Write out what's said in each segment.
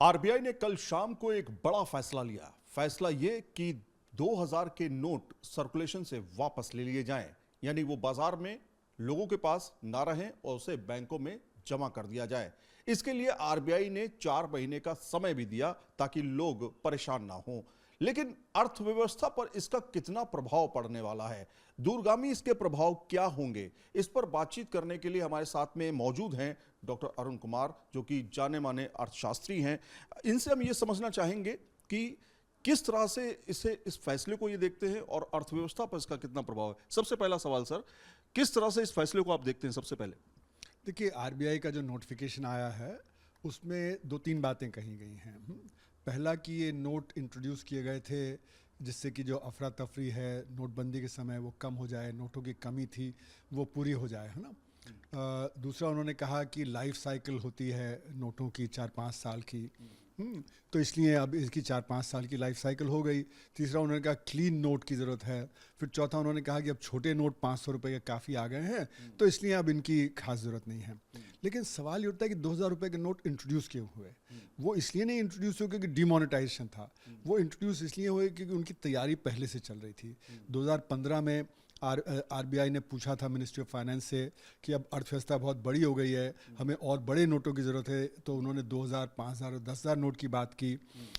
RBI ने कल शाम को एक बड़ा फैसला लिया। फैसला ये कि 2000 के नोट सर्कुलेशन से वापस ले लिए जाएं, यानी वो बाजार में लोगों के पास ना रहें और उसे बैंकों में जमा कर दिया जाए। इसके लिए आरबीआई ने 4 महीने का समय भी दिया ताकि लोग परेशान ना हों। लेकिन अर्थव्यवस्था पर इसका कितना प्रभाव पड़ने वाला है, दूरगामी इसके प्रभाव क्या होंगे, इस पर बातचीत करने के लिए हमारे साथ में मौजूद हैं डॉक्टर अरुण कुमार, जो कि जाने माने अर्थशास्त्री हैं। इनसे हम ये समझना चाहेंगे कि किस तरह से इस फैसले को ये देखते हैं और अर्थव्यवस्था पर इसका कितना प्रभाव है। सबसे पहला सवाल सर, किस तरह से इस फैसले को आप देखते हैं? सबसे पहले देखिए, आरबीआई का जो नोटिफिकेशन आया है उसमें 2-3 बातें कही गई हैं। पहला कि ये नोट इंट्रोड्यूस किए गए थे जिससे कि जो अफरा तफरी है नोटबंदी के समय वो कम हो जाए, नोटों की कमी थी वो पूरी हो जाए, है ना। दूसरा उन्होंने कहा कि लाइफ साइकिल होती है नोटों की 4-5 साल की, तो इसलिए अब इसकी 4-5 साल की लाइफ साइकिल हो गई। तीसरा उन्होंने कहा क्लीन नोट की ज़रूरत है। फिर चौथा उन्होंने कहा कि अब छोटे नोट 500 रुपये के काफ़ी आ गए हैं, तो इसलिए अब इनकी खास ज़रूरत नहीं है। लेकिन सवाल ये उठता है कि 2000 रुपये के नोट इंट्रोड्यूस क्यों हुए? वो इसलिए नहीं इंट्रोड्यूस हुए क्योंकि डिमोनेटाइजेशन था, वो इंट्रोड्यूस इसलिए हुए क्योंकि उनकी तैयारी पहले से चल रही थी। 2015 में आरबीआई ने पूछा था मिनिस्ट्री ऑफ फाइनेंस से कि अब अर्थव्यवस्था बहुत बड़ी हो गई है, हमें और बड़े नोटों की ज़रूरत है, तो उन्होंने 2000, 5000 और 10,000 नोट की बात की।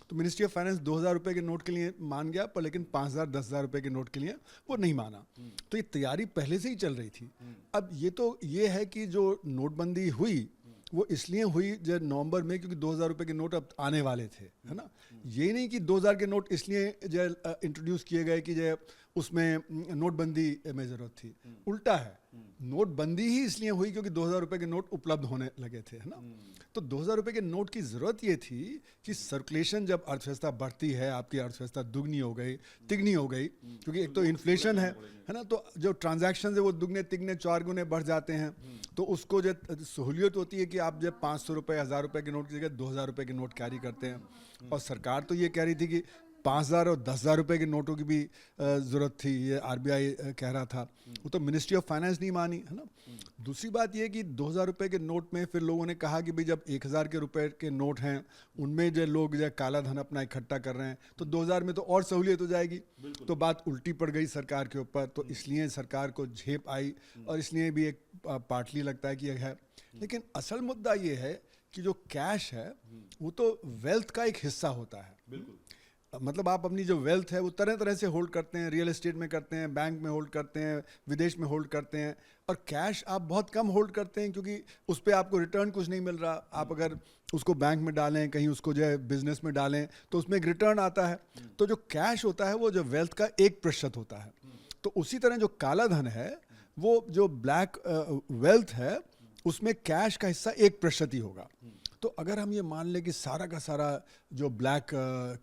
तो मिनिस्ट्री ऑफ फाइनेंस 2000 रुपये के नोट के लिए मान गया, पर लेकिन 5000, 10,000 रुपये के नोट के लिए वो नहीं माना। तो ये तैयारी पहले से ही चल रही थी। अब ये है कि जो नोटबंदी हुई वो इसलिए हुई जो नवंबर में, क्योंकि 2000 रुपये के नोट अब आने वाले थे, है ना। ये नहीं कि 2000 के नोट इसलिए जो इंट्रोड्यूस किए गए कि जो उसमें नोटबंदी में ज़रूरत थी। उल्टा है, नोटबंदी ही इसलिए हुई क्योंकि 2000 रुपये के नोट उपलब्ध होने लगे थे, है ना। तो 2000 रुपये के नोट की ज़रूरत ये थी कि सर्कुलेशन जब अर्थव्यवस्था बढ़ती है, आपकी अर्थव्यवस्था दुगनी हो गई, तिगनी हो गई, क्योंकि एक तो इन्फ्लेशन है ना, तो जो ट्रांजैक्शन है वो दुगने तिगने 4 गुने बढ़ जाते हैं। तो उसको जो सहूलियत होती है कि आप जब 500 रुपये, 1000 रुपये के नोट की जगह 2000 रुपये के नोट कैरी करते हैं। और सरकार तो ये कह रही थी कि 5000 और 10,000 रुपये के नोटों की भी ज़रूरत थी, ये आरबीआई कह रहा था। वो तो मिनिस्ट्री ऑफ फाइनेंस नहीं मानी, है ना। दूसरी बात ये कि 2000 रुपये के नोट में फिर लोगों ने कहा कि भाई जब 1000 के रुपए के नोट हैं उनमें जो लोग जो काला धन अपना इकट्ठा कर रहे हैं, तो 2000 में तो और सहूलियत हो जाएगी। तो बात उल्टी पड़ गई सरकार के ऊपर, तो इसलिए सरकार को झेप आई और इसलिए भी एक पार्टली लगता है कि यह है। लेकिन असल मुद्दा ये है कि जो कैश है वो तो वेल्थ का एक हिस्सा होता है। बिल्कुल, मतलब आप अपनी जो वेल्थ है वो तरह तरह से होल्ड करते हैं, रियल एस्टेट में करते हैं, बैंक में होल्ड करते हैं, विदेश में होल्ड करते हैं, और कैश आप बहुत कम होल्ड करते हैं क्योंकि उस पर आपको रिटर्न कुछ नहीं मिल रहा। आप अगर उसको बैंक में डालें, कहीं उसको जो है बिजनेस में डालें, तो उसमें एक रिटर्न आता है। तो जो कैश होता है वो जो वेल्थ का 1% होता है। तो उसी तरह जो काला धन है, वो जो ब्लैक वेल्थ है, उसमें कैश का हिस्सा 1% ही होगा। तो अगर हम ये मान लें कि सारा का सारा जो ब्लैक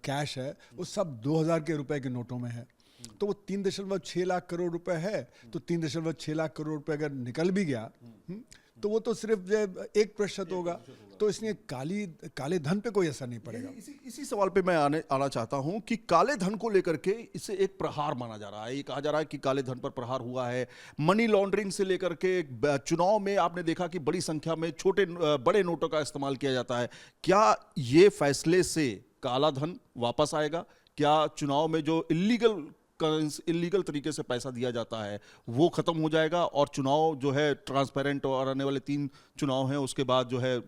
कैश है वो सब 2000 के रुपए के नोटों में है, तो वो 3.6 लाख करोड़ रुपए है। तो 3.6 लाख करोड़ रुपए अगर निकल भी गया, तो वो तो सिर्फ जो 1% होगा। तो इसलिए काले धन पे कोई असर नहीं पड़ेगा। इसी सवाल पे मैं आना चाहता हूं कि काले धन को लेकर के इसे एक प्रहार माना जा रहा है। ये कहा जा रहा है कि काले धन पर प्रहार हुआ है। मनी लॉन्ड्रिंग से लेकर के चुनाव में आपने देखा कि बड़ी संख्या में छोटे बड़े नोटों का इस्तेमाल किया जाता है। क्या ये फैसले से काला धन वापस आएगा? क्या चुनाव में जो इलीगल तरीके से पैसा दिया जाता है वो खत्म हो जाएगा और चुनाव जो है ट्रांसपेरेंट, और आने वाले 3 चुनाव हैं उसके बाद जो है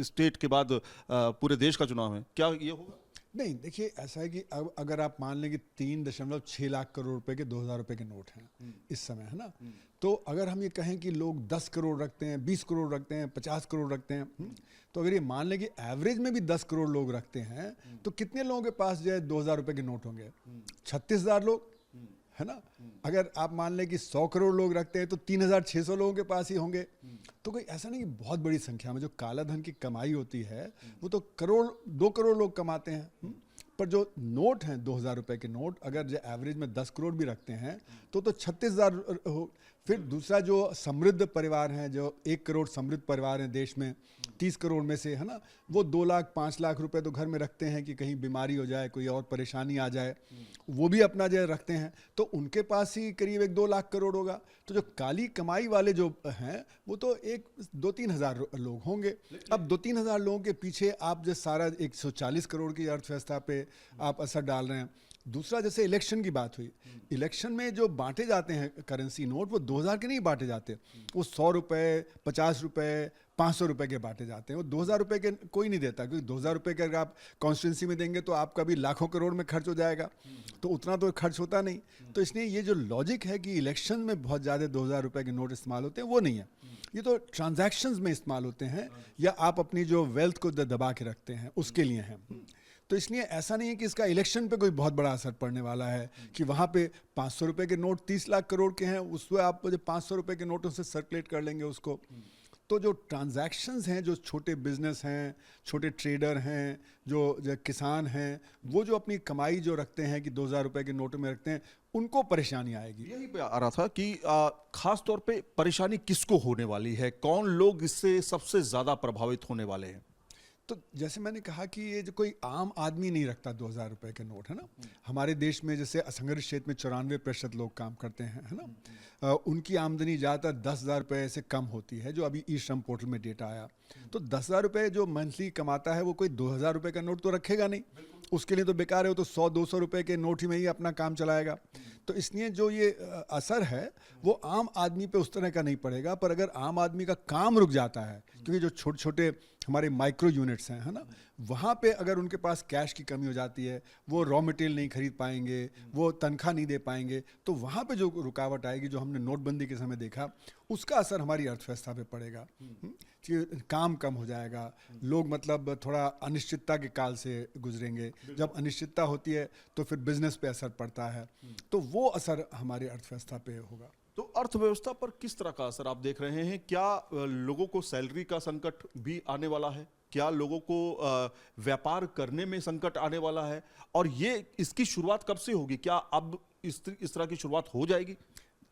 स्टेट के बाद पूरे देश का चुनाव है, क्या ये होगा? नहीं, देखिए ऐसा है कि अब अगर आप मान लें कि 3.6 लाख करोड़ रुपए के 2000 रुपये के नोट हैं इस समय, है ना। तो अगर हम ये कहें कि लोग 10 करोड़ रखते हैं, 20 करोड़ रखते हैं, 50 करोड़ रखते हैं, तो अगर ये मान लें कि एवरेज में भी 10 करोड़ लोग रखते हैं, तो कितने लोगों के पास जो है 2000 रुपये के नोट होंगे? 36,000 लोग, है ना। अगर आप मान लें कि 100 करोड़ लोग रखते हैं तो 3600 लोगों के पास ही होंगे। तो कोई ऐसा नहीं कि बहुत बड़ी संख्या में जो काला धन की कमाई होती है वो तो 2 करोड़ लोग कमाते हैं। पर जो नोट हैं 2000 रुपये के नोट, अगर जो एवरेज में 10 करोड़ भी रखते हैं तो 36,000 फिर दूसरा जो समृद्ध परिवार हैं, जो 1 करोड़ समृद्ध परिवार हैं देश में, 30 करोड़ में से, है ना, वो 2 लाख 5 लाख रुपए तो घर में रखते हैं कि कहीं बीमारी हो जाए, कोई और परेशानी आ जाए, वो भी अपना जो रखते हैं, तो उनके पास ही करीब 1-2 लाख करोड़ होगा। तो जो काली कमाई वाले जो हैं वो तो 2-3 हज़ार लोग होंगे। अब 2-3 हज़ार लोगों के पीछे आप जो सारा 140 करोड़ की अर्थव्यवस्था पे आप असर डाल रहे हैं। दूसरा, जैसे इलेक्शन की बात हुई, इलेक्शन में जो बांटे जाते हैं करेंसी नोट, वो 2000 के नहीं बांटे जाते, वो 100 रुपये, 50 रुपये, 500 रुपये के बांटे जाते हैं। वो 2000 रुपये के कोई नहीं देता, क्योंकि 2000 रुपये के अगर आप कॉन्स्टिट्यूंसी में देंगे तो आपका भी लाखों करोड़ में खर्च हो जाएगा, तो उतना तो खर्च होता नहीं। तो इसलिए ये जो लॉजिक है कि इलेक्शन में बहुत ज़्यादा 2000 रुपये के नोट इस्तेमाल होते हैं, वो नहीं है। ये तो ट्रांजैक्शंस में इस्तेमाल होते हैं, या आप अपनी जो वेल्थ को दबा के रखते हैं उसके लिए हैं। तो इसलिए ऐसा नहीं है कि इसका इलेक्शन पे कोई बहुत बड़ा असर पड़ने वाला है, कि वहाँ पे 500 रुपये के नोट 30 लाख करोड़ के हैं, उसमें आप जो 500 रुपये के नोटों से सर्कुलेट कर लेंगे उसको। तो जो ट्रांजैक्शंस हैं, जो छोटे बिजनेस हैं, छोटे ट्रेडर हैं, जो किसान हैं, वो जो अपनी कमाई जो रखते हैं कि 2000 रुपये के नोटों में रखते हैं, उनको परेशानी आएगी। यही पे आ रहा था कि खास तौर पे परेशानी किसको होने वाली है, कौन लोग इससे सबसे ज्यादा प्रभावित होने वाले हैं? तो जैसे मैंने कहा कि ये जो कोई आम आदमी नहीं रखता 2000 रुपये के नोट, है ना। हमारे देश में जैसे असंगठित क्षेत्र में 94% लोग काम करते हैं, है ना। उनकी आमदनी ज़्यादातर 10,000 रुपये से कम होती है, जो अभी ई श्रम पोर्टल में डेटा आया। तो 10,000 रुपये जो मंथली कमाता है, वो कोई 2000 रुपये का नोट तो रखेगा नहीं, उसके लिए तो बेकार है, वो तो 100-200 रुपये के नोट ही में ही अपना काम चलाएगा। तो इसलिए जो ये असर है वो आम आदमी पे उस तरह का नहीं पड़ेगा। पर अगर आम आदमी का काम रुक जाता है, क्योंकि जो छोटे छोटे हमारे माइक्रो यूनिट्स हैं, है ना, वहाँ पे अगर उनके पास कैश की कमी हो जाती है, वो रॉ मटेरियल नहीं खरीद पाएंगे, वो तनख्वाह नहीं दे पाएंगे, तो वहाँ पे जो रुकावट आएगी, जो हमने नोटबंदी के समय देखा, उसका असर हमारी अर्थव्यवस्था पे पड़ेगा। कि काम कम हो जाएगा, लोग मतलब थोड़ा अनिश्चितता के काल से गुजरेंगे। जब अनिश्चितता होती है तो फिर बिजनेस पे असर पड़ता है, तो वो असर हमारी अर्थव्यवस्था पे होगा। तो अर्थव्यवस्था पर किस तरह का असर आप देख रहे हैं? क्या लोगों को सैलरी का संकट भी आने वाला है? क्या लोगों को व्यापार करने में संकट आने वाला है? और ये इसकी शुरुआत कब से होगी? क्या अब इस तरह की शुरुआत हो जाएगी?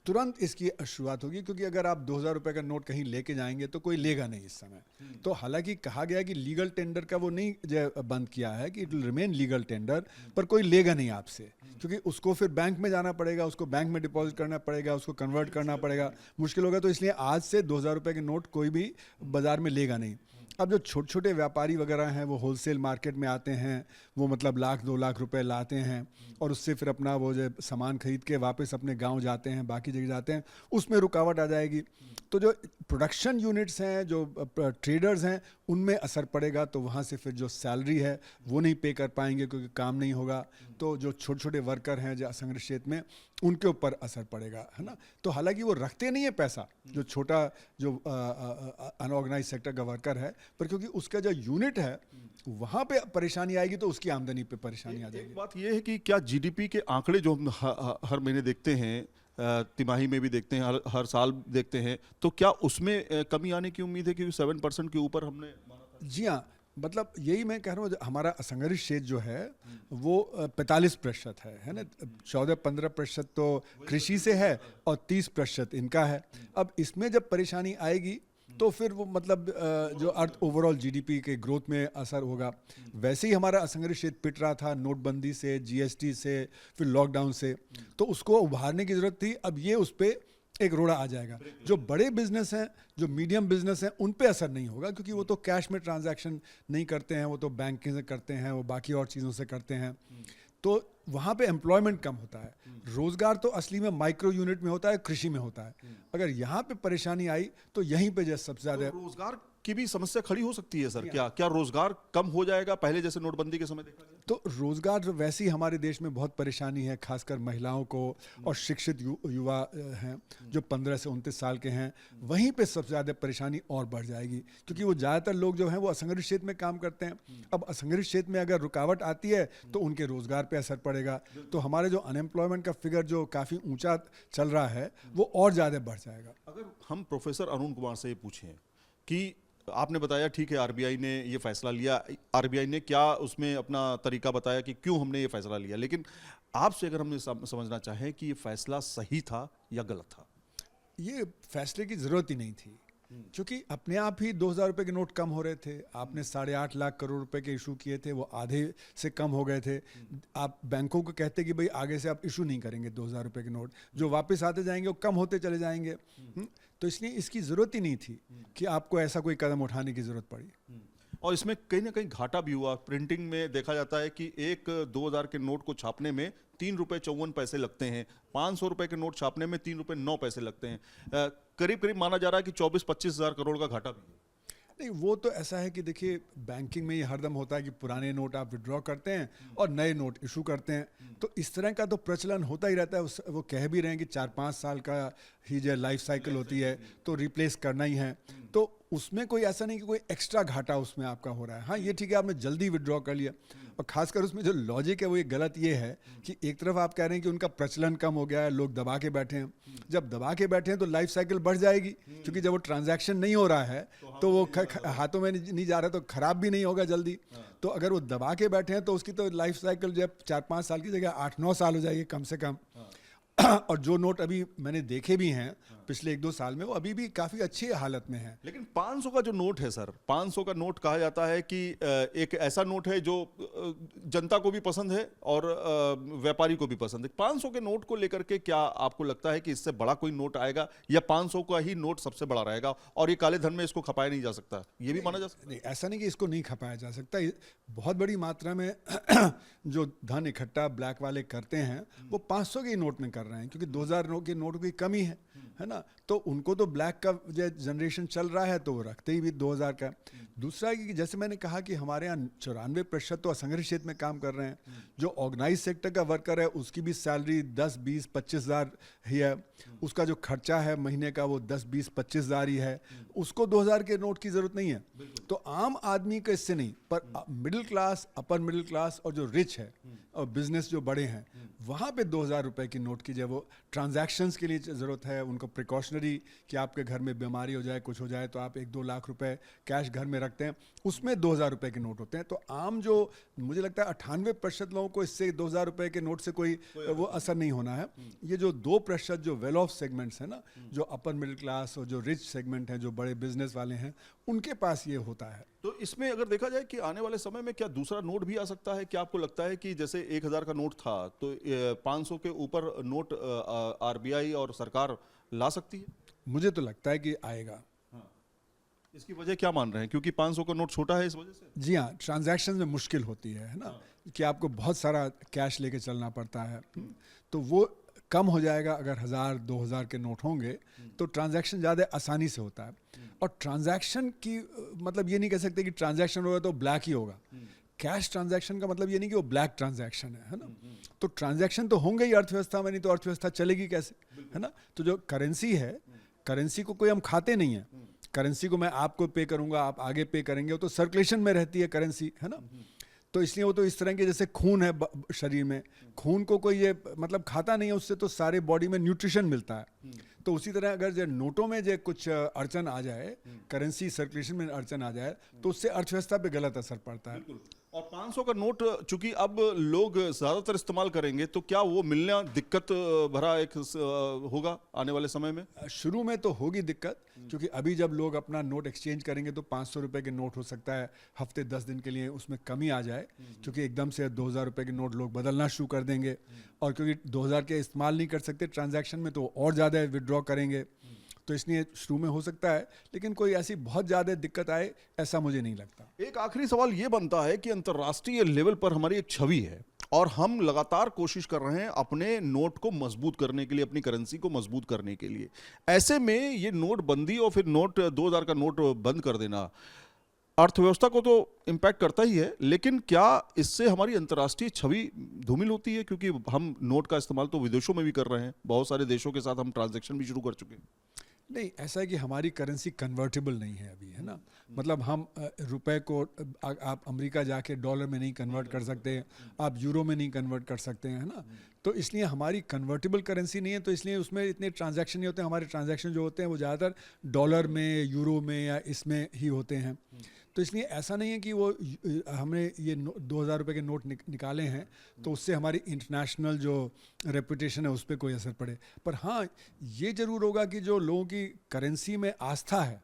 तुरंत इसकी शुरुआत होगी, क्योंकि अगर आप 2000 रुपये का नोट कहीं लेके जाएंगे तो कोई लेगा नहीं इस समय। तो हालांकि कहा गया कि लीगल टेंडर का वो नहीं बंद किया है कि it will remain legal tender, पर कोई लेगा नहीं आपसे, क्योंकि उसको फिर बैंक में जाना पड़ेगा, उसको बैंक में डिपॉजिट करना पड़ेगा, उसको कन्वर्ट करना पड़ेगा, मुश्किल होगा। तो इसलिए आज से 2000 रुपये के नोट कोई भी बाजार में लेगा नहीं। अब जो छोटे छोटे व्यापारी वगैरह हैं, वो होलसेल मार्केट में आते हैं, वो मतलब 1-2 लाख रुपए लाते हैं, और उससे फिर अपना वो जो सामान खरीद के वापस अपने गांव जाते हैं, बाकी जगह जाते हैं, उसमें रुकावट आ जाएगी। तो जो प्रोडक्शन यूनिट्स हैं, जो ट्रेडर्स हैं, उनमें असर पड़ेगा। तो वहाँ से फिर जो सैलरी है वो नहीं पे कर पाएंगे, क्योंकि काम नहीं होगा। तो जो छोटे छोटे वर्कर हैं जो असंगठित क्षेत्र में, उनके ऊपर असर पड़ेगा, है ना। तो हालांकि वो रखते नहीं है पैसा, जो छोटा जो अनऑर्गेनाइज सेक्टर का वर्कर है, पर क्योंकि उसका जो यूनिट है वहाँ पे परेशानी आएगी, तो उसकी आमदनी पे परेशानी आ जाएगी। एक बात यह है कि क्या जीडीपी के आंकड़े जो हम हर महीने देखते हैं, तिमाही में भी देखते हैं, हर साल देखते हैं, तो क्या उसमें कमी आने की उम्मीद है? क्योंकि 7% के ऊपर हमने माना था। जी हाँ, मतलब यही मैं कह रहा हूँ, हमारा असंगठित क्षेत्र जो है वो 45% है ना। 14-15% तो कृषि से है और 30% इनका है। अब इसमें जब परेशानी आएगी तो फिर वो मतलब जो अर्थ ओवरऑल जीडीपी के ग्रोथ में असर होगा। वैसे ही हमारा असंगठित क्षेत्र पिट रहा था नोटबंदी से, जीएसटी से, फिर लॉकडाउन से, तो उसको उभारने की ज़रूरत थी। अब ये उस पर एक रोड़ा आ जाएगा। जो बड़े बिजनेस हैं, जो मीडियम बिजनेस हैं, उन पे असर नहीं होगा, क्योंकि वो तो कैश में ट्रांजैक्शन नहीं करते हैं, वो तो बैंकिंग से करते हैं, वो बाकी और चीज़ों से करते हैं। तो वहाँ पे एम्प्लॉयमेंट कम होता है। रोजगार तो असली में माइक्रो यूनिट में होता है, कृषि में होता है। अगर यहाँ पे परेशानी आई तो यहीं पे जैसे सबसे ज़्यादा रोजगार की भी समस्या खड़ी हो सकती है सर। क्या रोजगार कम हो जाएगा पहले जैसे नोटबंदी के समय देखा गया? तो रोजगार वैसे ही हमारे देश में बहुत परेशानी है, खासकर महिलाओं को और शिक्षित युवा हैं जो 15 से 29 साल के हैं, वहीं पे सबसे ज़्यादा परेशानी और बढ़ जाएगी, क्योंकि वो ज़्यादातर लोग जो हैं वो असंगठित क्षेत्र में काम करते हैं। अब असंगठित क्षेत्र में अगर रुकावट आती है तो उनके रोजगार पे असर पड़ेगा। तो हमारे जो अनएम्प्लॉयमेंट का फिगर जो काफ़ी ऊंचा चल रहा है वो और ज़्यादा बढ़ जाएगा। अगर हम प्रोफेसर अरुण कुमार से ये पूछें कि आपने बताया ठीक है आरबीआई ने ये फैसला लिया, आरबीआई ने क्या उसमें अपना तरीका बताया कि क्यों हमने ये फैसला लिया, लेकिन आपसे अगर हमने समझना चाहें कि ये फैसला सही था या गलत था? ये फैसले की ज़रूरत ही नहीं थी, क्योंकि अपने आप ही 2000 रुपये के नोट कम हो रहे थे। आपने 8.5 लाख करोड़ रुपए के इशू किए थे, वो आधे से कम हो गए थे। आप बैंकों को कहते कि भाई आगे से आप इशू नहीं करेंगे 2000 रुपये के नोट, जो वापस आते जाएंगे वो कम होते चले जाएंगे। तो इसलिए इसकी ज़रूरत ही नहीं थी कि आपको ऐसा कोई कदम उठाने की ज़रूरत पड़ी। और इसमें कहीं ना कहीं घाटा भी हुआ। प्रिंटिंग में देखा जाता है कि एक 2000 के नोट को छापने में 3 रुपये 54 पैसे लगते हैं, 500 रुपए के नोट छापने में 3 रुपये 9 पैसे लगते हैं। करीब करीब माना जा रहा है कि 24-25 हज़ार करोड़ का घाटा भी है। नहीं, वो तो ऐसा है कि देखिए बैंकिंग में ये हरदम होता है कि पुराने नोट आप विड्रॉ करते हैं और नए नोट इशू करते हैं, तो इस तरह का तो प्रचलन होता ही रहता है। वो कह भी रहे हैं कि 4-5 साल का ही जो लाइफ साइकिल होती है, तो रिप्लेस करना ही है। तो उसमें कोई ऐसा नहीं कि कोई एक्स्ट्रा घाटा उसमें आपका हो रहा है। हाँ, ये ठीक है, आपने जल्दी विड्रॉ कर लिया, और खासकर उसमें जो लॉजिक है वो ये गलत ये है कि एक तरफ आप कह रहे हैं कि उनका प्रचलन कम हो गया है, लोग दबा के बैठे हैं। जब दबा के बैठे हैं तो लाइफ साइकिल बढ़ जाएगी, क्योंकि जब वो ट्रांजैक्शन नहीं हो रहा है तो वो हाथों में नहीं जा रहा, तो खराब भी नहीं होगा जल्दी। तो अगर वो दबा के बैठे हैं तो उसकी तो लाइफ साइकिल जो है 4-5 साल की जगह 8-9 साल हो जाएगी कम से कम। और जो नोट अभी मैंने देखे भी हैं पिछले 1-2 साल में, वो अभी भी काफ़ी अच्छी हालत में है। लेकिन 500 का जो नोट है सर, 500 का नोट कहा जाता है कि एक ऐसा नोट है जो जनता को भी पसंद है और व्यापारी को भी पसंद है। 500 के नोट को लेकर के क्या आपको लगता है कि इससे बड़ा कोई नोट आएगा, या 500 का ही नोट सबसे बड़ा रहेगा और ये काले धन में इसको खपाया नहीं जा सकता? ये भी माना जा सकता है? नहीं, ऐसा नहीं कि इसको नहीं खपाया जा सकता। बहुत बड़ी मात्रा में जो धन इकट्ठा ब्लैक वाले करते हैं वो 500 के नोट में कर रहे हैं, क्योंकि 2000 के नोट की कमी है ना। तो उनको तो ब्लैक का जो जनरेशन चल रहा है तो वो रखते ही भी 2000 का। दूसरा कि जैसे मैंने कहा कि हमारे यहाँ 94% तो असंगठित क्षेत्र में काम कर रहे हैं। जो ऑर्गेनाइज सेक्टर का वर्कर है उसकी भी सैलरी 10, 20, 25 हज़ार ही है। उसका जो खर्चा है महीने का वो 10, 20, 25 हज़ार ही है। उसको 2000 के नोट की ज़रूरत नहीं है। तो आम आदमी का इससे नहीं, पर middle class, upper middle class और जो रिच है और बिजनेस जो बड़े हैं, वहाँ पे 2000 रुपए की नोट की जब वो ट्रांजैक्शंस के लिए ज़रूरत है, उनको प्रिकॉशनरी कि आपके घर में बीमारी हो जाए, कुछ हो जाए, तो आप 1-2 लाख रुपए कैश घर में रखते हैं, उसमें 2000 रुपए के नोट होते हैं। तो आम जो मुझे लगता है 98% लोगों को इससे 2000 रुपए के नोट से कोई वो असर नहीं होना है। ये जो 2% जो वेल ऑफ सेगमेंट्स है ना, जो अपर मिडिल क्लास और जो रिच सेगमेंट हैं, जो बड़े बिजनेस वाले हैं, उनके पास ये होता है। तो इसमें अगर देखा जाए कि आने वाले समय में क्या दूसरा नोट भी आ सकता है? क्या आपको लगता है कि जैसे 1000 का नोट था तो 500 के ऊपर नोट आरबीआई और सरकार ला सकती है? मुझे तो लगता है कि आएगा। इसकी वजह क्या मान रहे हैं? क्योंकि 500 का नोट छोटा है इस वजह से? जी हाँ, ट्रांजैक्शन में मुश्किल होती है ना, कि आपको बहुत सारा कैश लेके चलना पड़ता है। तो वो कम हो जाएगा। अगर 1000-2000 के नोट होंगे तो ट्रांजैक्शन ज़्यादा आसानी से होता है। और ट्रांजैक्शन की मतलब ये नहीं कह सकते कि ट्रांजैक्शन होगा तो ब्लैक ही होगा। कैश ट्रांजैक्शन का मतलब ये नहीं कि वो ब्लैक ट्रांजैक्शन है ना। तो ट्रांजैक्शन तो होंगे ही अर्थव्यवस्था में, नहीं तो अर्थव्यवस्था चलेगी कैसे, है ना। तो जो करेंसी है, करेंसी को कोई हम खाते नहीं है। करेंसी को मैं आपको पे करूंगा, आप आगे पे करेंगे, वो तो सर्कुलेशन में रहती है करेंसी, है ना। तो इसलिए वो तो इस तरह के जैसे खून है शरीर में, खून को कोई ये मतलब खाता नहीं है, उससे तो सारे बॉडी में न्यूट्रिशन मिलता है। तो उसी तरह अगर जो नोटों में जो कुछ अड़चन आ जाए, करेंसी सर्कुलेशन में अड़चन आ जाए, तो उससे अर्थव्यवस्था पे गलत असर पड़ता है। और 500 का नोट चूंकि अब लोग ज्यादातर इस्तेमाल करेंगे, तो क्या वो मिलना दिक्कत भरा एक होगा आने वाले समय में? शुरू में तो होगी दिक्कत, क्योंकि अभी जब लोग अपना नोट एक्सचेंज करेंगे तो 500 रुपए के नोट हो सकता है हफ्ते 10 दिन के लिए उसमें कमी आ जाए, क्योंकि एकदम से 2000 रुपए के नोट लोग बदलना शुरू कर देंगे। और क्योंकि 2000 के इस्तेमाल नहीं कर सकते ट्रांजैक्शन में, तो और ज़्यादा विड्रॉ करेंगे। तो इसलिए शुरू में हो सकता है, लेकिन कोई ऐसी बहुत ज़्यादा दिक्कत आए ऐसा मुझे नहीं लगता। एक आखिरी सवाल ये बनता है कि अंतर्राष्ट्रीय लेवल पर हमारी एक छवि है और हम लगातार कोशिश कर रहे हैं अपने नोट को मजबूत करने के लिए, अपनी करेंसी को मजबूत करने के लिए। ऐसे में ये नोटबंदी और फिर 2000 का नोट बंद कर देना अर्थव्यवस्था को तो इम्पैक्ट करता ही है, लेकिन क्या इससे हमारी अंतर्राष्ट्रीय छवि धूमिल होती है? क्योंकि हम नोट का इस्तेमाल तो विदेशों में भी कर रहे हैं, बहुत सारे देशों के साथ हम ट्रांजैक्शन भी शुरू कर चुके हैं। नहीं, ऐसा है कि हमारी करेंसी कन्वर्टेबल नहीं है अभी, है ना। मतलब हम रुपए को आप अमेरिका जाके डॉलर में नहीं कन्वर्ट कर सकते, आप यूरो में नहीं कन्वर्ट कर सकते हैं, है ना। तो इसलिए हमारी कन्वर्टेबल करेंसी नहीं है, तो इसलिए उसमें इतने ट्रांजैक्शन नहीं होते। हमारे ट्रांजैक्शन जो होते हैं वो ज़्यादातर डॉलर में, यूरो में या इसमें ही होते हैं। तो इसलिए ऐसा नहीं है कि वो हमने ये 2,000 रुपये के नोट निकाले हैं तो उससे हमारी इंटरनेशनल जो रेपुटेशन है उस पर कोई असर पड़े। पर हाँ, ये ज़रूर होगा कि जो लोगों की करेंसी में आस्था है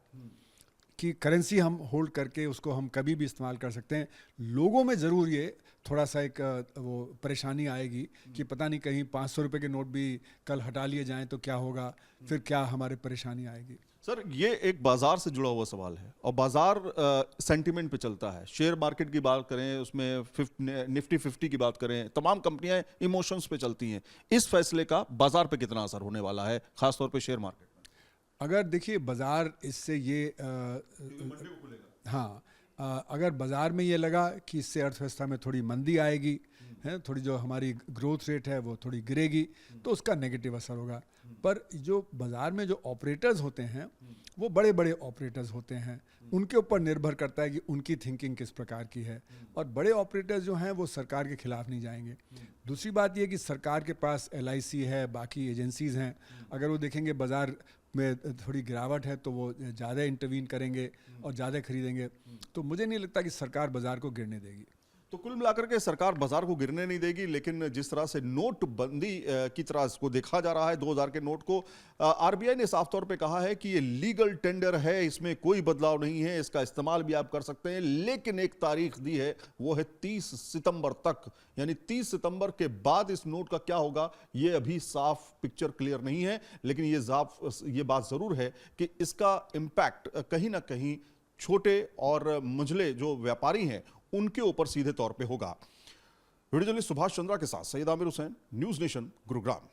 कि करेंसी हम होल्ड करके उसको हम कभी भी इस्तेमाल कर सकते हैं, लोगों में ज़रूर ये थोड़ा सा एक वो परेशानी आएगी कि पता नहीं कहीं 500 रुपये के नोट भी कल हटा लिए जाएं तो क्या होगा, फिर क्या हमारे परेशानी आएगी। सर, ये एक बाजार से जुड़ा हुआ सवाल है और बाजार सेंटिमेंट पे चलता है। शेयर मार्केट की बात करें, उसमें निफ्टी 50 की बात करें, तमाम कंपनियां इमोशंस पे चलती हैं। इस फैसले का बाजार पे कितना असर होने वाला है, खासतौर पे शेयर मार्केट में? अगर देखिए बाज़ार इससे ये हाँ, अगर बाज़ार में ये लगा कि इससे अर्थव्यवस्था में थोड़ी मंदी आएगी, है थोड़ी जो हमारी ग्रोथ रेट है वो थोड़ी गिरेगी, तो उसका नेगेटिव असर होगा। पर जो बाज़ार में जो ऑपरेटर्स होते हैं वो बड़े बड़े ऑपरेटर्स होते हैं, उनके ऊपर निर्भर करता है कि उनकी थिंकिंग किस प्रकार की है, और बड़े ऑपरेटर्स जो हैं वो सरकार के खिलाफ नहीं जाएंगे। दूसरी बात ये कि सरकार के पास LIC है, बाकी एजेंसीज़ हैं, अगर वो देखेंगे बाज़ार में थोड़ी गिरावट है तो वो ज़्यादा इंटरवीन करेंगे और ज़्यादा खरीदेंगे। तो मुझे नहीं लगता कि सरकार बाज़ार को गिरने देगी। तो कुल मिलाकर के सरकार बाजार को गिरने नहीं देगी, लेकिन जिस तरह से नोटबंदी की तरह इसको देखा जा रहा है, 2000 के नोट को, RBI ने साफ तौर पे कहा है कि ये लीगल टेंडर है, इसमें कोई बदलाव नहीं है, इसका इस्तेमाल भी आप कर सकते हैं, लेकिन एक तारीख दी है, वो है 30 सितंबर तक। यानी 30 सितंबर के बाद इस नोट का क्या होगा ये अभी साफ पिक्चर क्लियर नहीं है, लेकिन ये बात जरूर है कि इसका इम्पैक्ट कहीं ना कहीं छोटे और मंझले जो व्यापारी हैं उनके ऊपर सीधे तौर पे होगा। वीडियो जर्नलिस्ट सुभाष चंद्रा के साथ सैयद आमिर हुसैन, न्यूज नेशन, गुरुग्राम।